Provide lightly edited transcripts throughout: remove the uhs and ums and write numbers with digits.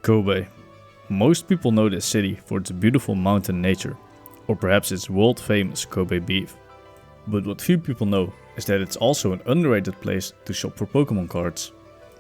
Kobe. Most people know this city for its beautiful mountain nature, or perhaps its world famous Kobe beef. But what few people know is that it's also an underrated place to shop for Pokémon cards.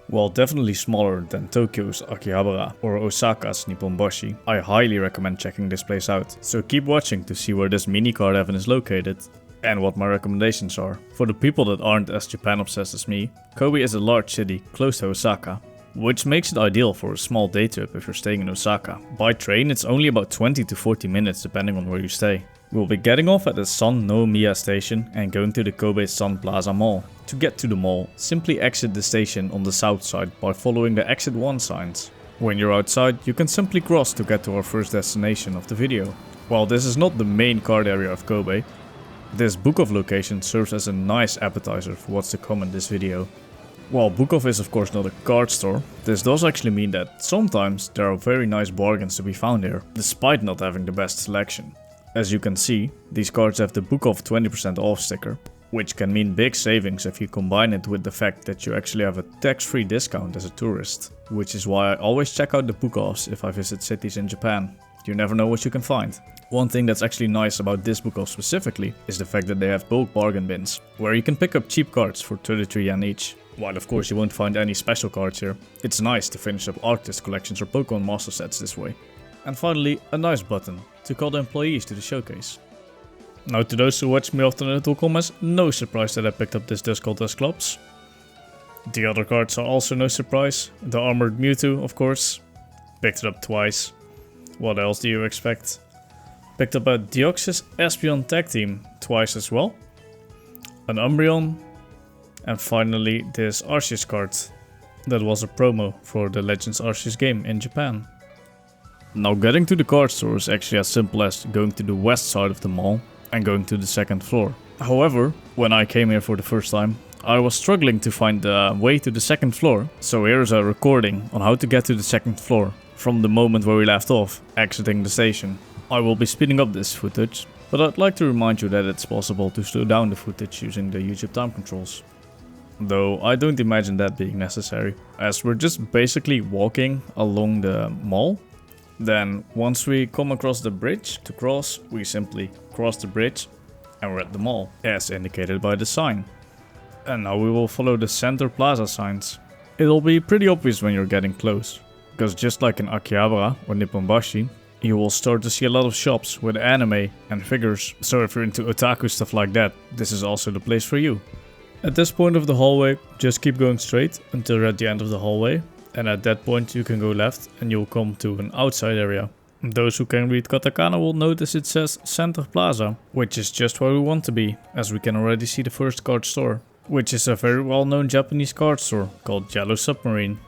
While definitely smaller than Tokyo's Akihabara or Osaka's Nipponbashi, I highly recommend checking this place out. So keep watching to see where this mini card heaven is located and what my recommendations are. For the people that aren't as Japan obsessed as me, Kobe is a large city close to Osaka, which makes it ideal for a small day trip if you're staying in Osaka. By train it's only about 20 to 40 minutes depending on where you stay. We'll be getting off at the San no Miya station and going to the Kobe Sun Plaza Mall. To get to the mall, simply exit the station on the south side by following the exit 1 signs. When you're outside, you can simply cross to get to our first destination of the video. While this is not the main card area of Kobe, this Bukov location serves as a nice appetizer for what's to come in this video. While Bukov is of course not a card store, this does actually mean that sometimes there are very nice bargains to be found here, despite not having the best selection. As you can see, these cards have the Bukov 20% off sticker, which can mean big savings if you combine it with the fact that you actually have a tax-free discount as a tourist, which is why I always check out the Bukovs if I visit cities in Japan. You never know what you can find. One thing that's actually nice about this Bukov specifically is the fact that they have bulk bargain bins, where you can pick up cheap cards for 33 yen each. While of course you won't find any special cards here, it's nice to finish up artist collections or Pokemon master sets this way. And finally, a nice button to call the employees to the showcase. Now to those who watch me often, it will come as no surprise that I picked up this Duskull. The other cards are also no surprise. The Armored Mewtwo, of course. Picked it up twice. What else do you expect? Picked up a Deoxys Espeon Tag Team twice as well. An Umbreon. And finally this Arceus card. That was a promo for the Legends Arceus game in Japan. Now getting to the card store is actually as simple as going to the west side of the mall and going to the second floor. However, when I came here for the first time, I was struggling to find the way to the second floor. So here's a recording on how to get to the second floor from the moment where we left off, exiting the station. I will be speeding up this footage, but I'd like to remind you that it's possible to slow down the footage using the YouTube time controls. Though I don't imagine that being necessary, as we're just basically walking along the mall. Then once we come across the bridge to cross, we simply cross the bridge and we're at the mall, as indicated by the sign. And now we will follow the center plaza signs. It'll be pretty obvious when you're getting close, because just like in Akihabara or Nipponbashi, you will start to see a lot of shops with anime and figures, so if you're into otaku stuff like that, this is also the place for you. At this point of the hallway, just keep going straight until you're at the end of the hallway. And at that point you can go left and you'll come to an outside area. Those who can read katakana will notice it says Center Plaza, which is just where we want to be, as we can already see the first card store, which is a very well known Japanese card store called Yellow Submarine.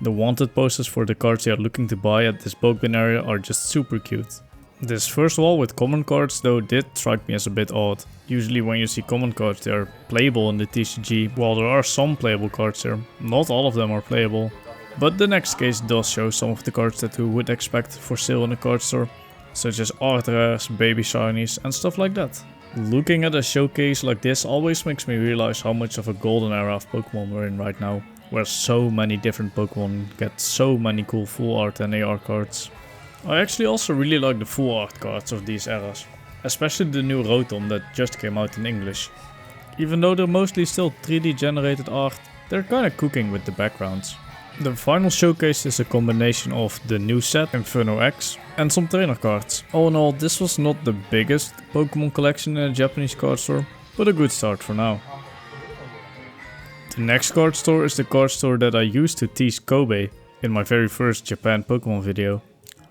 The wanted posters for the cards you are looking to buy at this bulk bin area are just super cute. This first wall with common cards though did strike me as a bit odd. Usually when you see common cards they are playable in the TCG, while there are some playable cards here, not all of them are playable. But the next case does show some of the cards that we would expect for sale in a card store, such as art rares, baby shinies and stuff like that. Looking at a showcase like this always makes me realize how much of a golden era of Pokemon we're in right now, where so many different Pokemon get so many cool full art and AR cards. I actually also really like the full art cards of these eras, especially the new Rotom that just came out in English. Even though they're mostly still 3D generated art, they're kinda cooking with the backgrounds. The final showcase is a combination of the new set Inferno X and some trainer cards. All in all, this was not the biggest Pokemon collection in a Japanese card store, but a good start for now. The next card store is the card store that I used to tease Kobe in my very first Japan Pokemon video,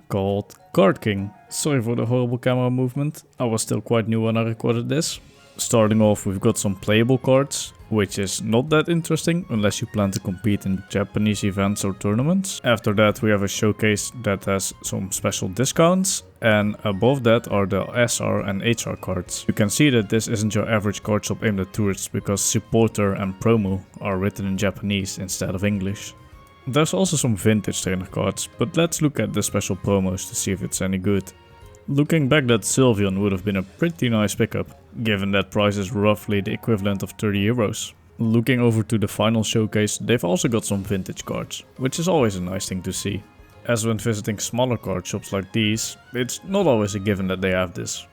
called Card King. Sorry for the horrible camera movement, I was still quite new when I recorded this. Starting off, we've got some playable cards, which is not that interesting unless you plan to compete in Japanese events or tournaments. After that we have a showcase that has some special discounts, and above that are the SR and HR cards. You can see that this isn't your average card shop aimed at tourists, because supporter and promo are written in Japanese instead of English. There's also some vintage trainer cards, but let's look at the special promos to see if it's any good. Looking back, that Sylveon would have been a pretty nice pickup, given that price is roughly the equivalent of 30 euros. Looking over to the final showcase, they've also got some vintage cards, which is always a nice thing to see. as when visiting smaller card shops like these, it's not always a given that they have this.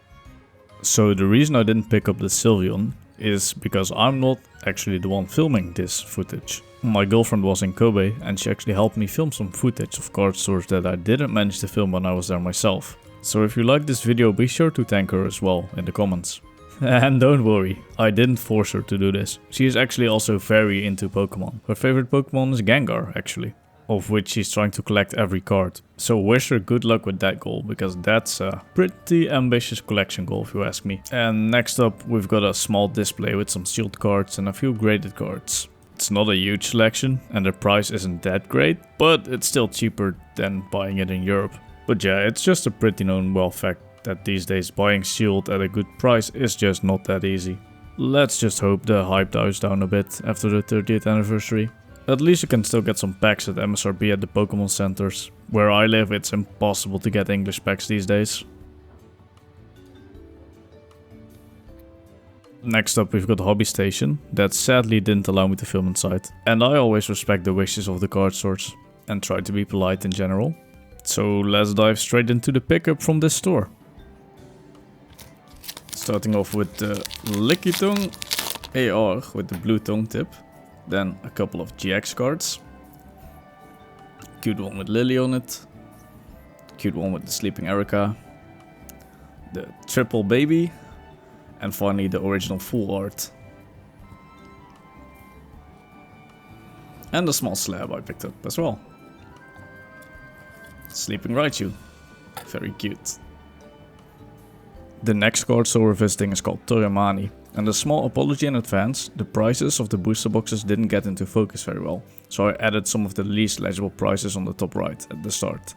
So the reason I didn't pick up the Sylveon is because I'm not actually the one filming this footage. My girlfriend was in Kobe and she actually helped me film some footage of card stores that I didn't manage to film when I was there myself. So if you like this video, be sure to thank her as well in the comments. And don't worry, I didn't force her to do this. She is actually also very into Pokemon. Her favorite Pokemon is Gengar actually, of which she's trying to collect every card. So wish her good luck with that goal, because that's a pretty ambitious collection goal if you ask me. And next up we've got a small display with some sealed cards and a few graded cards. It's not a huge selection and the price isn't that great, but it's still cheaper than buying it in Europe. But yeah, it's just a pretty known well fact that these days buying sealed at a good price is just not that easy. Let's just hope the hype dies down a bit after the 30th anniversary. At least you can still get some packs at MSRP at the Pokemon centers. Where I live, it's impossible to get English packs these days. Next up we've got Hobby Station, that sadly didn't allow me to film inside. And I always respect the wishes of the card stores and try to be polite in general. So let's dive straight into the pickup from this store. Starting off with the Lickitung AR with the blue tongue tip. Then a couple of GX cards. Cute one with Lily on it. Cute one with the Sleeping Erica. The Triple Baby. And finally the original full art. And the small slab I picked up as well. Sleeping Raichu. Very cute. The next card store we're visiting is called Toramani. And a small apology in advance, the prices of the booster boxes didn't get into focus very well. So I added some of the least legible prices on the top right at the start.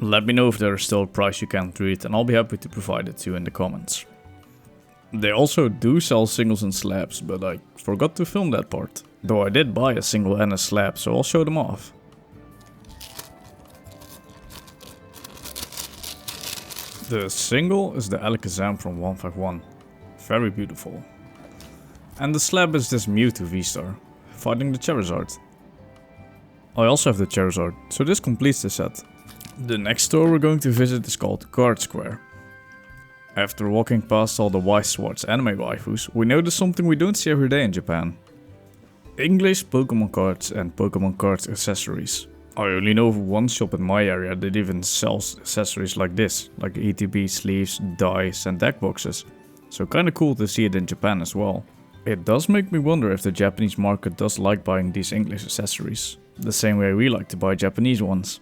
Let me know if there is still a price you can't read and I'll be happy to provide it to you in the comments. They also do sell singles and slabs, but I forgot to film that part. Though I did buy a single and a slab, so I'll show them off. The single is the Alakazam from 151. Very beautiful. And the slab is this Mewtwo V-Star, fighting the Charizard. I also have the Charizard, so this completes the set. The next store we're going to visit is called Card Square. After walking past all the Wise Swords anime waifus, we noticed something we don't see every day in Japan. English Pokemon cards and Pokemon cards accessories. I only know of one shop in my area that even sells accessories like this, like ETB sleeves, dice and deck boxes. So kinda cool to see it in Japan as well. It does make me wonder if the Japanese market does like buying these English accessories, the same way we like to buy Japanese ones.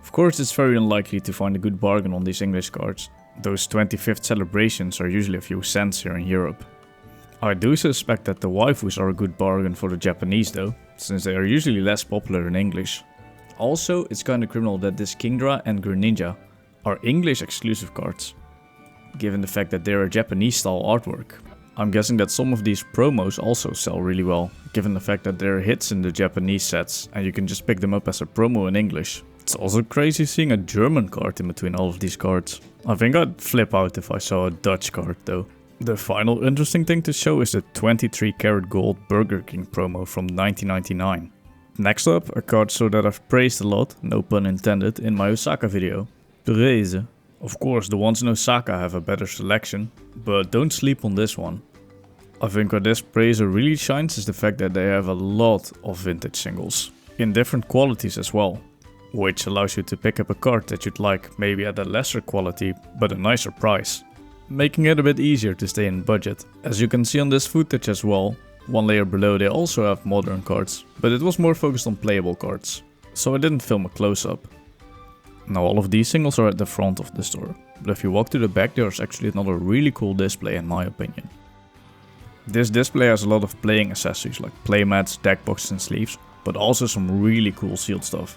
Of course it's very unlikely to find a good bargain on these English cards. Those 25th celebrations are usually a few cents here in Europe. I do suspect that the waifus are a good bargain for the Japanese though, since they are usually less popular in English. Also, it's kinda criminal that this Kingdra and Greninja are English exclusive cards, given the fact that they're a Japanese style artwork. I'm guessing that some of these promos also sell really well, given the fact that they're hits in the Japanese sets and you can just pick them up as a promo in English. It's also crazy seeing a German card in between all of these cards. I think I'd flip out if I saw a Dutch card though. The final interesting thing to show is the 23 karat gold Burger King promo from 1999. Next up, a card store that I've praised a lot, no pun intended, in my Osaka video. Praise. Of course, the ones in Osaka have a better selection, but don't sleep on this one. I think where this praise really shines is the fact that they have a lot of vintage singles, in different qualities as well. Which allows you to pick up a card that you'd like, maybe at a lesser quality, but a nicer price. Making it a bit easier to stay in budget. As you can see on this footage as well, one layer below they also have modern cards, but it was more focused on playable cards, so I didn't film a close-up. Now all of these singles are at the front of the store, but if you walk to the back there's actually another really cool display in my opinion. This display has a lot of playing accessories like playmats, deck boxes and sleeves, but also some really cool sealed stuff.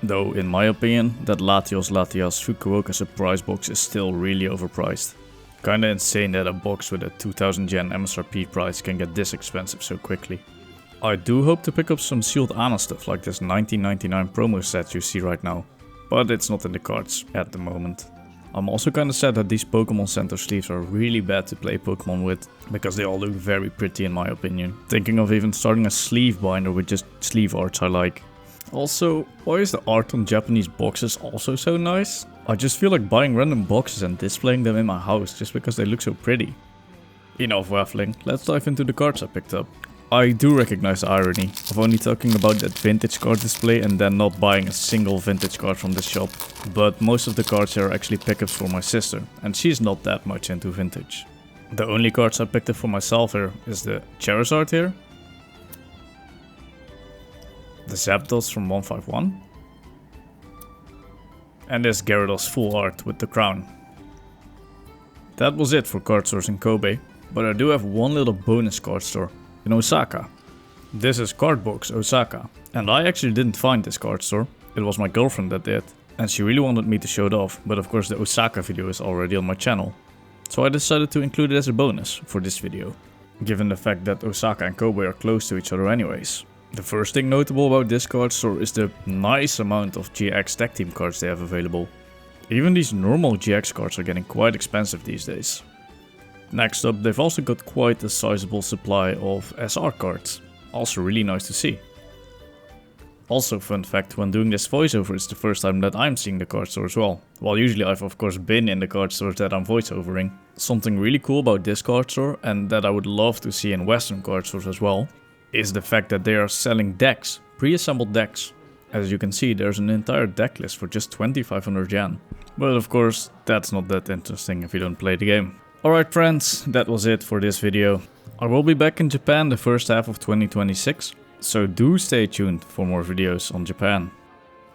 Though, in my opinion, that Latios Fukuoka surprise box is still really overpriced. Kinda insane that a box with a 2000 yen MSRP price can get this expensive so quickly. I do hope to pick up some sealed Ana stuff like this 1999 promo set you see right now, but it's not in the cards at the moment. I'm also kinda sad that these Pokemon Center sleeves are really bad to play Pokemon with, because they all look very pretty in my opinion. Thinking of even starting a sleeve binder with just sleeve arts I like. Also, why is the art on Japanese boxes also so nice? I just feel like buying random boxes and displaying them in my house just because they look so pretty. Enough waffling, let's dive into the cards I picked up. I do recognize the irony of only talking about that vintage card display and then not buying a single vintage card from this shop. But most of the cards here are actually pickups for my sister, and she's not that much into vintage. The only cards I picked up for myself here is the Charizard here, the Zapdos from 151, and this Gyarados full art with the crown. That was it for card stores in Kobe, but I do have one little bonus card store in Osaka. This is Cardbox Osaka, and I actually didn't find this card store, it was my girlfriend that did, and she really wanted me to show it off, but of course the Osaka video is already on my channel. So I decided to include it as a bonus for this video, given the fact that Osaka and Kobe are close to each other anyways. The first thing notable about this card store is the nice amount of GX tag team cards they have available. Even these normal GX cards are getting quite expensive these days. Next up, they've also got quite a sizable supply of SR cards, also really nice to see. Also, fun fact, when doing this voiceover, it's the first time that I'm seeing the card store as well. While usually I've of course been in the card stores that I'm voiceovering. Something really cool about this card store, and that I would love to see in Western card stores as well, is the fact that they are selling decks, pre-assembled decks. As you can see, there's an entire deck list for just 2500 yen. But of course, that's not that interesting if you don't play the game. Alright friends, that was it for this video. I will be back in Japan the first half of 2026, so do stay tuned for more videos on Japan.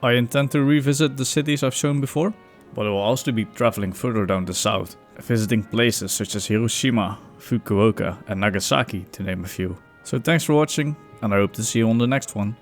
I intend to revisit the cities I've shown before, but I will also be traveling further down the south, visiting places such as Hiroshima, Fukuoka and Nagasaki to name a few. So thanks for watching, and I hope to see you on the next one.